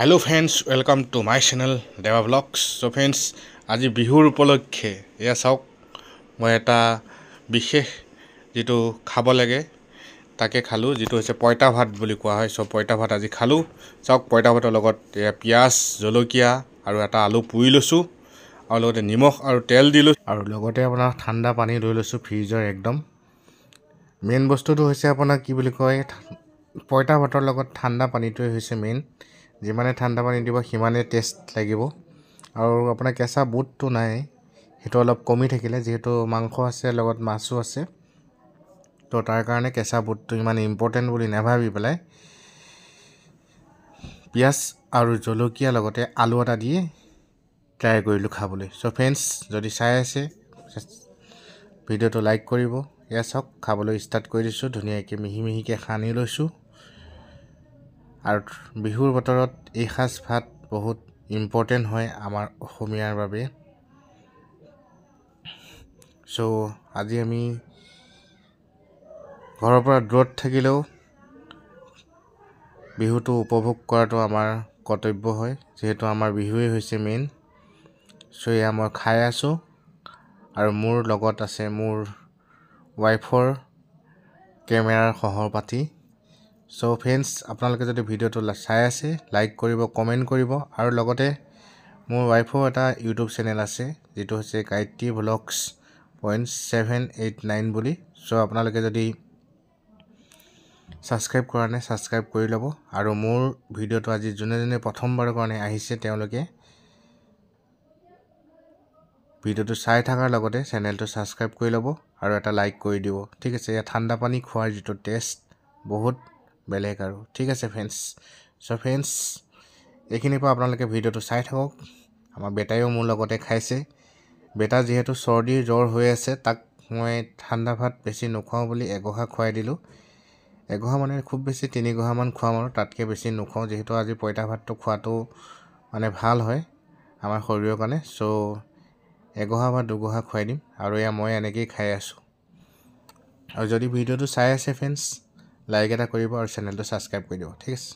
Hello friends, welcome to my channel Deva Vlogs. So friends, আজি বিহুৰ উপলক্ষে এয়া চাওক মই এটা বিশেষ যেটো খাব লাগে তাকে খালো যেটো হৈছে পয়টা ভাত বুলি কোৱা হয় সো পয়টা ভাত আজি খালো চাওক পয়টা ভাতৰ লগত এয়া পিয়াজ জলকীয়া আৰু এটা আলু পুৰি লৈছো আৰু লগতে নিমখ আৰু তেল দিলো আৰু লগতে আপোনাৰ ঠাণ্ডা পানী লৈ লৈছো ফ্ৰিজৰ একদম মেইন বস্তুটো হৈছে আপোনাৰ কি বুলি কয় পয়টা ভাতৰ লগত ঠাণ্ডা পানীটোই হৈছে মেইন যিমানে ঠাণ্ডা পানী দিব সিমানে টেষ্ট লাগিব আৰু আপোনাৰ কেঁচা বুটটো নাই হেটো অলপ কমি থাকিলে যেহেতু মাংস আছে লগত মাছও আছে তো তাৰ কাৰণে কেঁচা বুটটো ইমান ইম্পৰ্টেন্ট বুলি নাভাবি পেলাই পিয়াজ আৰু জলকীয়া লগতে আলু এটা দি ট্ৰাই কৰিলো খাবলৈ সো फ्रेंड्स যদি চাই আছে ভিডিওটো লাইক কৰিব ইয়া সক খাবলৈ ষ্টাৰ্ট কৰি দিছো ধুনীয়াকৈ মিহি মিহিকৈ খানি লৈছো আৰু বিহুৰ বতৰত এই খাস ভাত বহুত ইম্পৰ্টেন্ট হয় আমাৰ অসমীয়াৰ বাবে সো আজি আমি ঘৰৰ পৰা দূৰত থাকিলেও বিহুটো উপভোগ কৰাটো আমাৰ কৰ্তব্য হয় যেহেতু আমাৰ বিহুৱে হৈছে মেইন সো এয়া মই খাই আছো আৰু মোৰ লগত আছে মোৰ ওয়াইফৰ কেমেৰাৰ সহপাঠী সো फ्रेंड्स আপোনালোকে যদি ভিডিওটো চাই আছে লাইক কৰিব কমেন্ট কৰিব আৰু লগতে মোৰ ওয়াইফৰ এটা ইউটিউব চেনেল আছে যেটো হৈছে গায়ত্ৰী ভ্লগছ .789 বুলি সো আপোনালোকে যদি সাবস্ক্ৰাইব কৰা নাই সাবস্ক্ৰাইব কৰি লব আৰু মোৰ ভিডিওটো আজি জনে প্ৰথমবাৰৰ কাৰণে আহিছে তেওঁলোকে ভিডিওটো চাই থাকাৰ লগতে চেনেলটো সাবস্ক্ৰাইব কৰি লব আৰু এটা লাইক কৰি দিব ঠিক আছে এই ঠাণ্ডা পানী খোৱাৰ যেটো টেষ্ট বহুত বেলেগ আৰু ঠিক আছে फ्रेंड्स সো फ्रेंड्स এইখিনি পা আপোনালোকে ভিডিওটো চাই থাকক আমাৰ বেটাইও মোৰ লগতে খাইছে বেটা যেহেতু সৰ্দি জ্বৰ হৈ আছে তাক মই ঠাণ্ডা ভাত বেছি নখাও বুলি এগহা খুৱাই দিলো এগহা মানে খুব বেছি 3 গহা মান খুৱাম আৰু তাতকে বেছি নখাও যেহেতু আজি পয়টা ভাতটো খোৱাটো মানে ভাল হয় আমাৰ শৰীৰৰ কাৰণে সো এগহা বা দুগহা খুৱাই দিম আৰু এয়া মই এনেকৈ খাই আছো আৰু যদি ভিডিওটো চাই আছে फ्रेंड्स লাইক এটা কৰিব আৰু চেনেলটো সাবস্ক্ৰাইব কৰি দিব ঠিক আছে